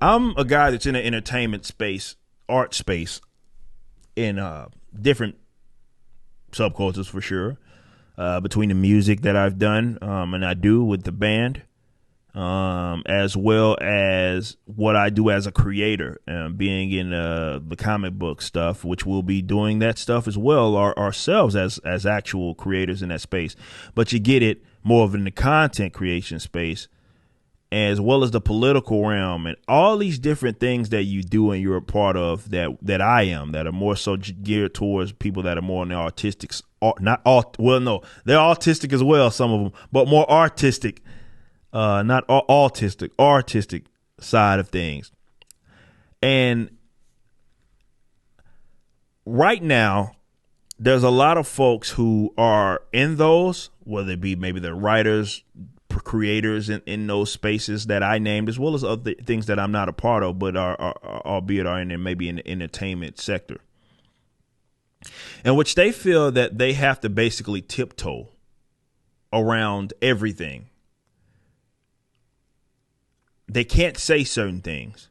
I'm a guy that's in the entertainment space, art space, in different subcultures for sure. Between the music that I've done and I do with the band, as well as what I do as a creator, being in the comic book stuff, which we'll be doing that stuff as well ourselves as actual creators in that space. But you get it more of in the content creation space, as well as the political realm and all these different things that you do and you're a part of that I am, that are more so geared towards people that are more in the artistic, not all, well, no, they're autistic as well, some of them, but more artistic, not autistic, artistic side of things. And right now, there's a lot of folks who are in those, whether it be maybe they're writers, creators in those spaces that I named, as well as other things that I'm not a part of, but albeit are in maybe in the entertainment sector, in which they feel that they have to basically tiptoe around everything. They can't say certain things.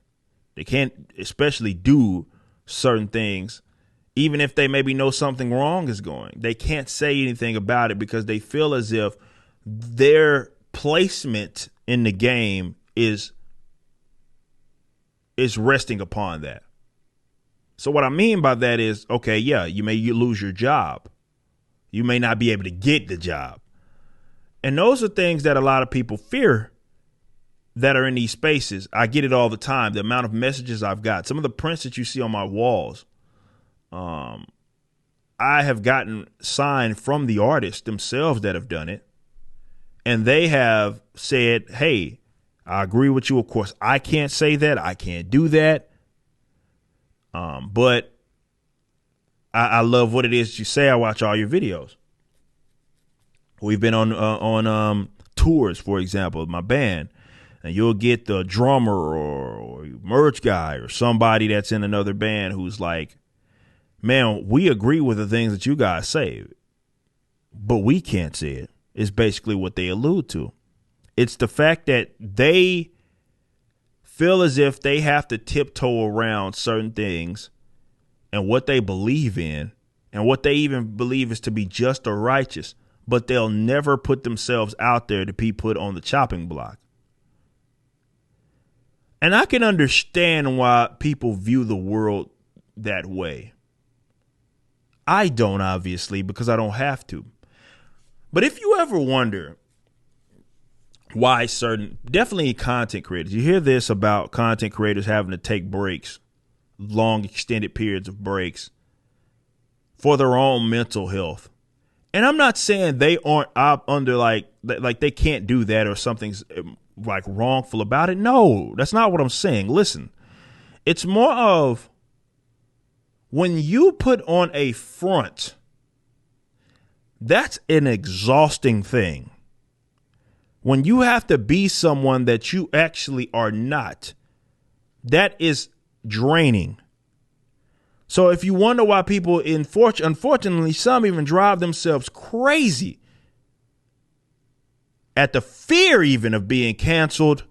They can't especially do certain things, even if they maybe know something wrong is going. They can't say anything about it because they feel as if their placement in the game is resting upon that. So what I mean by that is, okay, yeah, you lose your job. You may not be able to get the job. And those are things that a lot of people fear that are in these spaces. I get it all the time. The amount of messages I've got, some of the prints that you see on my walls, I have gotten signed from the artists themselves that have done it. And they have said, hey, I agree with you. Of course, I can't say that. I can't do that. But I love what it is you say. I watch all your videos. We've been on tours, for example, with my band, and you'll get the drummer or merch guy or somebody that's in another band who's like, man, we agree with the things that you guys say, but we can't say it. Is basically what they allude to. It's the fact that they feel as if they have to tiptoe around certain things and what they believe in and what they even believe is to be just or righteous, but they'll never put themselves out there to be put on the chopping block. And I can understand why people view the world that way. I don't, obviously, because I don't have to. But if you ever wonder why definitely content creators, you hear this about content creators having to take breaks, long extended periods of breaks for their own mental health. And I'm not saying they aren't under like they can't do that or something's like wrongful about it. No, that's not what I'm saying. Listen, it's more of when you put on a front. That's an exhausting thing. When you have to be someone that you actually are not, that is draining. So if you wonder why people, unfortunately, some even drive themselves crazy at the fear even of being canceled,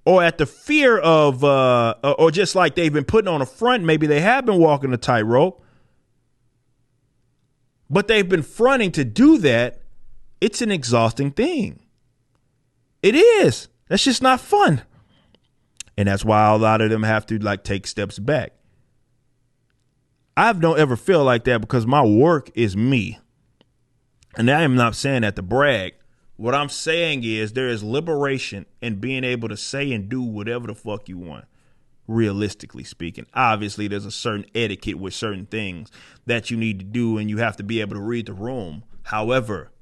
or at the fear of, or just like they've been putting on a front, maybe they have been walking a tightrope, but they've been fronting to do that. It's an exhausting thing. It is. That's just not fun. And that's why a lot of them have to like take steps back. I don't ever feel like that because my work is me. And I am not saying that to brag. What I'm saying is there is liberation in being able to say and do whatever the fuck you want. Realistically speaking, obviously, there's a certain etiquette with certain things that you need to do, and you have to be able to read the room. However,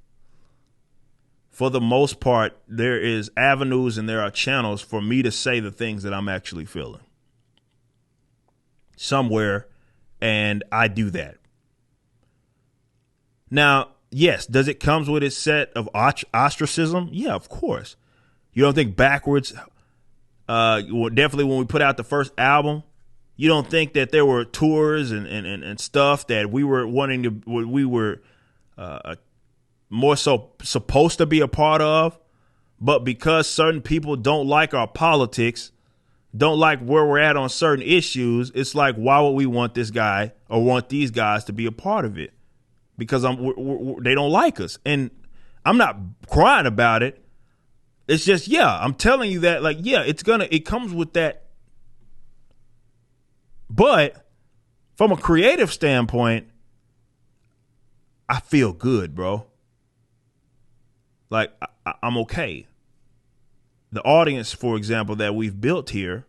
for the most part, there is avenues and there are channels for me to say the things that I'm actually feeling somewhere, and I do that. Now, yes, does it comes with its set of ostracism? Yeah, of course. You don't think backwards. Definitely when we put out the first album, you don't think that there were tours and stuff that we were more so supposed to be a part of, but because certain people don't like our politics, don't like where we're at on certain issues, it's like, why would we want this guy or want these guys to be a part of it? Because they don't like us. And I'm not crying about it. It's just, yeah, I'm telling you that, like, yeah, it comes with that. But from a creative standpoint, I feel good, bro. Like, I'm okay. The audience, for example, that we've built here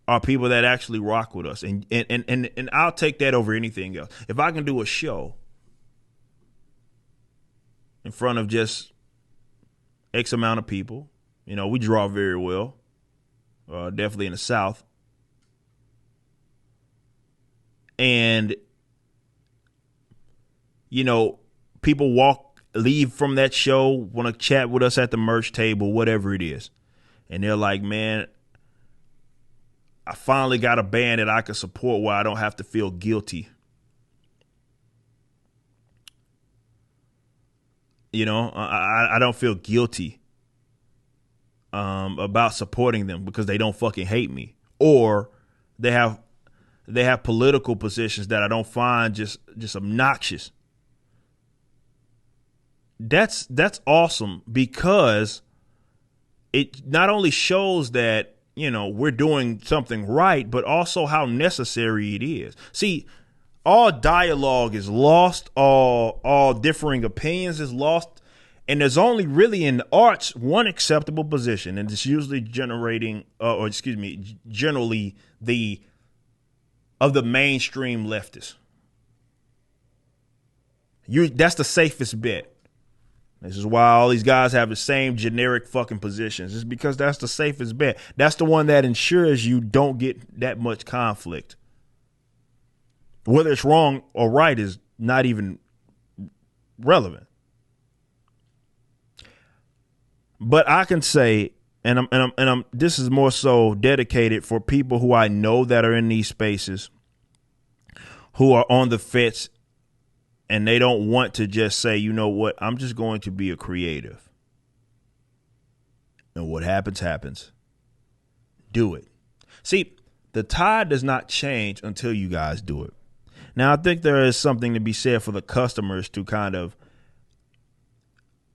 are people that actually rock with us. And I'll take that over anything else. If I can do a show in front of just X amount of people, you know, we draw very well, definitely in the South. And, you know, people leave from that show, want to chat with us at the merch table, whatever it is. And they're like, man, I finally got a band that I can support where I don't have to feel guilty. You know, I don't feel guilty about supporting them because they don't fucking hate me, or they have political positions that I don't find just obnoxious. That's awesome, because it not only shows that, you know, we're doing something right, but also how necessary it is. See, all dialogue is lost, all differing opinions is lost, and there's only really in the arts one acceptable position, and it's usually generally of the mainstream leftists. That's the safest bet. This is why all these guys have the same generic fucking positions. It's because that's the safest bet. That's the one that ensures you don't get that much conflict. Whether it's wrong or right is not even relevant. But I can say, and I'm this is more so dedicated for people who I know that are in these spaces, who are on the fence, and they don't want to just say, you know what, I'm just going to be a creative. And what happens, happens. Do it. See, the tide does not change until you guys do it. Now, I think there is something to be said for the customers to kind of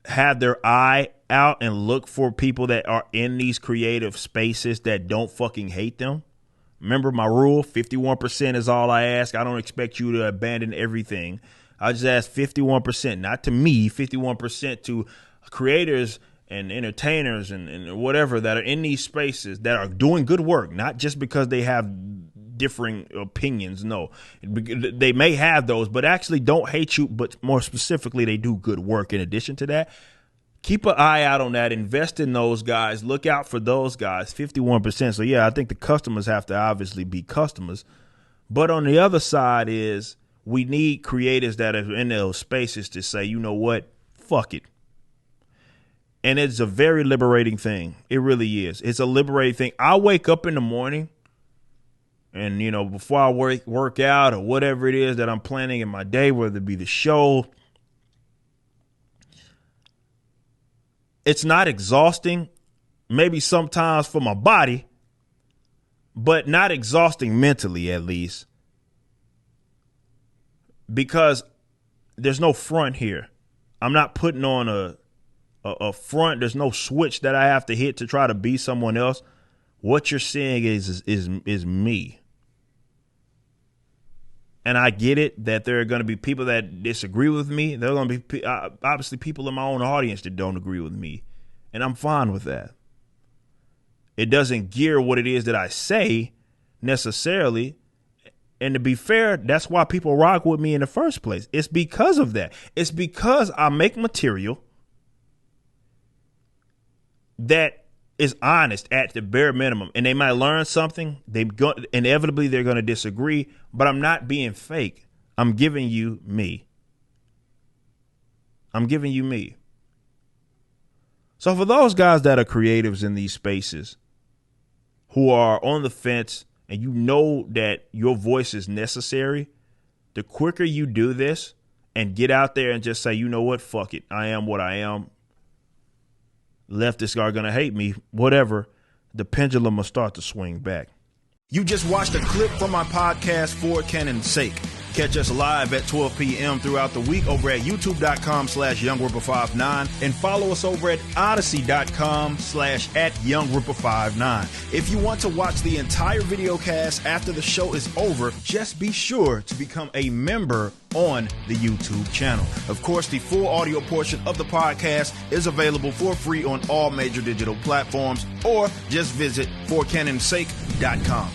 have their eye out and look for people that are in these creative spaces that don't fucking hate them. Remember my rule, 51% is all I ask. I don't expect you to abandon everything. I just ask 51%, not to me, 51% to creators and entertainers and whatever that are in these spaces that are doing good work, not just because they have differing opinions. No, they may have those, but actually don't hate you. But more specifically, they do good work. In addition to that, keep an eye out on that. Invest in those guys. Look out for those guys. 51%. So, yeah, I think the customers have to obviously be customers. But on the other side is we need creators that are in those spaces to say, you know what, fuck it. And it's a very liberating thing. It really is. It's a liberating thing. I wake up in the morning and, you know, before I work out or whatever it is that I'm planning in my day, whether it be the show, it's not exhausting, maybe sometimes for my body, but not exhausting mentally, at least, because there's no front here. I'm not putting on a front. There's no switch that I have to hit to try to be someone else. What you're seeing is me. And I get it that there are going to be people that disagree with me. There are going to be obviously people in my own audience that don't agree with me. And I'm fine with that. It doesn't gear what it is that I say necessarily. And to be fair, that's why people rock with me in the first place. It's because of that. It's because I make material that is honest at the bare minimum, and they might learn something. Inevitably they're going to disagree, but I'm not being fake. I'm giving you me. I'm giving you me. So for those guys that are creatives in these spaces who are on the fence and you know that your voice is necessary, the quicker you do this and get out there and just say, you know what, fuck it, I am what I am. Leftists are going to hate me, whatever. the pendulum will start to swing back. You just watched a clip from my podcast, For Canon's Sake. Catch us live at 12 p.m. throughout the week over at youtube.com/YoungRipper59 and follow us over at odyssey.com/@YoungRipper59. If you want to watch the entire video cast after the show is over, just be sure to become a member on the YouTube channel. Of course, the full audio portion of the podcast is available for free on all major digital platforms, or just visit forcanonsake.com.